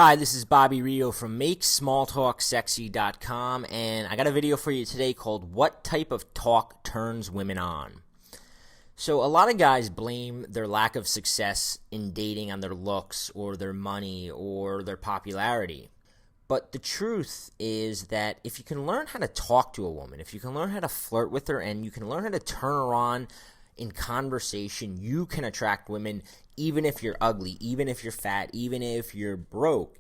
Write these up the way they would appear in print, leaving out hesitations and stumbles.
Hi, this is Bobby Rio from MakeSmallTalkSexy.com, and I got a video for you today called What Type of Talk Turns Women On? So a lot of guys blame their lack of success in dating on their looks or their money or their popularity. But the truth is that if you can learn how to talk to a woman, if you can learn how to flirt with her, and you can learn how to turn her on in conversation, you can attract women even if you're ugly, even if you're fat, even if you're broke.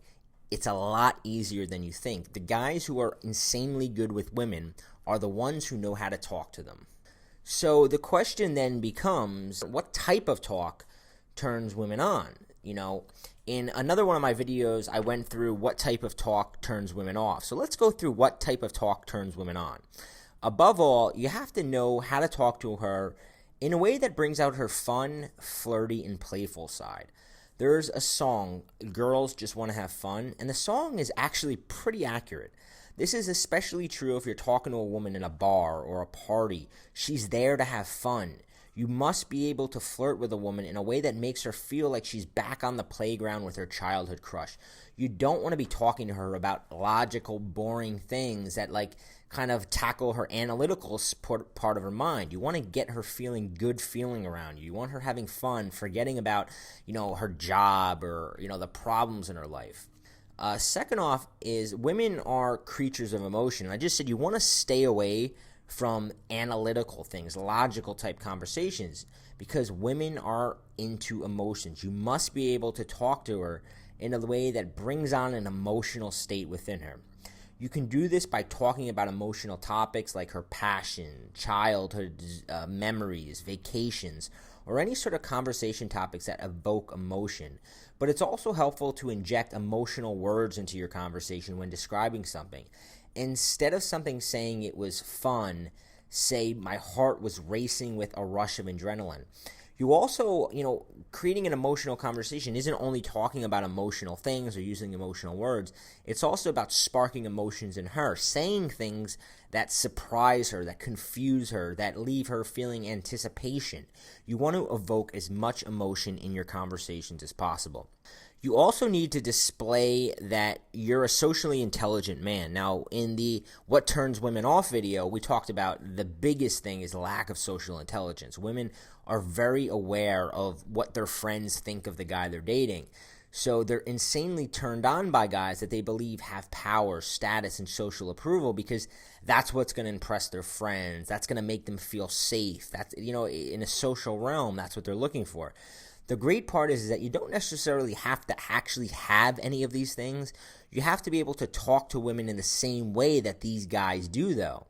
It's a lot easier than you think. The guys who are insanely good with women are the ones who know how to talk to them. So the question then becomes, what type of talk turns women on? In another one of my videos, I went through what type of talk turns women off. So let's go through what type of talk turns women on. Above all, you have to know how to talk to her in a way that brings out her fun, flirty, and playful side. There's a song, Girls Just Want to Have Fun, and the song is actually pretty accurate. This is especially true if you're talking to a woman in a bar or a party. She's there to have fun. You must be able to flirt with a woman in a way that makes her feel like she's back on the playground with her childhood crush. You don't want to be talking to her about logical, boring things that kind of tackle her analytical part of her mind. You want to get her feeling good feeling around you. You want her having fun, forgetting about, her job or, the problems in her life. Second off is women are creatures of emotion. I just said you want to stay away from analytical things, logical type conversations, because women are into emotions. You must be able to talk to her in a way that brings on an emotional state within her. You can do this by talking about emotional topics like her passion, childhood memories, vacations, or any sort of conversation topics that evoke emotion. But it's also helpful to inject emotional words into your conversation when describing something. Instead of something saying it was fun, say my heart was racing with a rush of adrenaline. You also, creating an emotional conversation isn't only talking about emotional things or using emotional words. It's also about sparking emotions in her, saying things that surprise her, that confuse her, that leave her feeling anticipation. You want to evoke as much emotion in your conversations as possible. You also need to display that you're a socially intelligent man. Now, in the What Turns Women Off video, we talked about the biggest thing is lack of social intelligence. Women are very aware of what their friends think of the guy they're dating. So they're insanely turned on by guys that they believe have power, status, and social approval because that's what's going to impress their friends. That's going to make them feel safe. That's, in a social realm, that's what they're looking for. The great part is that you don't necessarily have to actually have any of these things. You have to be able to talk to women in the same way that these guys do, though.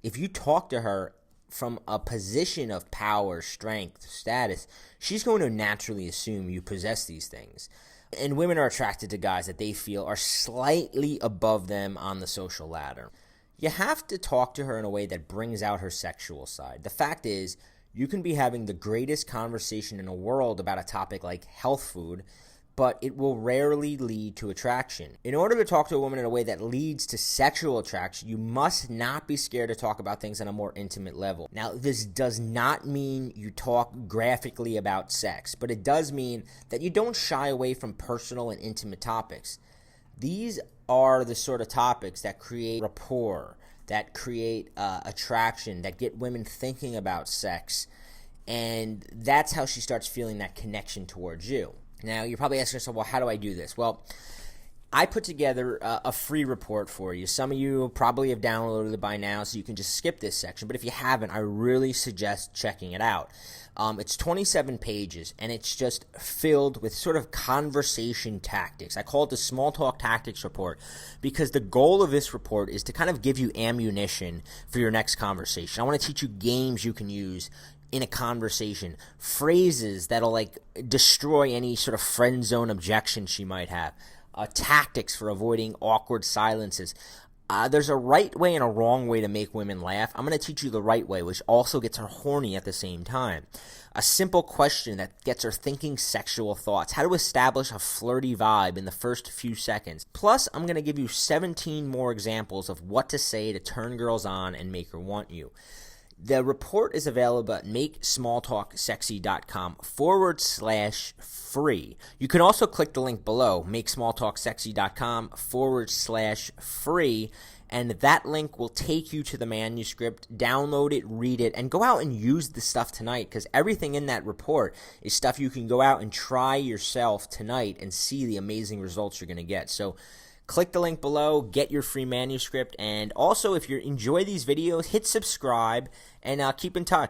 If you talk to her from a position of power, strength, status, she's going to naturally assume you possess these things. And women are attracted to guys that they feel are slightly above them on the social ladder. You have to talk to her in a way that brings out her sexual side. The fact is, you can be having the greatest conversation in the world about a topic like health food, but it will rarely lead to attraction. In order to talk to a woman in a way that leads to sexual attraction, you must not be scared to talk about things on a more intimate level. Now, this does not mean you talk graphically about sex, but it does mean that you don't shy away from personal and intimate topics. These are the sort of topics that create rapport, that create attraction, that get women thinking about sex, and that's how she starts feeling that connection towards you. Now, you're probably asking yourself, well, how do I do this? Well, I put together a free report for you. Some of you probably have downloaded it by now, so you can just skip this section. But if you haven't, I really suggest checking it out. It's 27 pages, and it's just filled with sort of conversation tactics. I call it the Small Talk Tactics Report because the goal of this report is to kind of give you ammunition for your next conversation. I want to teach you games you can use in a conversation, phrases that'll destroy any sort of friend zone objection she might have, tactics for avoiding awkward silences. There's a right way and a wrong way to make women laugh. I'm going to teach you the right way, which also gets her horny at the same time. A simple question that gets her thinking sexual thoughts. How to establish a flirty vibe in the first few seconds. Plus, I'm going to give you 17 more examples of what to say to turn girls on and make her want you. The report is available at makesmalltalksexy.com/free. You can also click the link below, makesmalltalksexy.com/free, and that link will take you to the manuscript. Download it, read it, and go out and use the stuff tonight, because everything in that report is stuff you can go out and try yourself tonight and see the amazing results you're going to get. So click the link below, get your free manuscript, and also if you enjoy these videos, hit subscribe and keep in touch.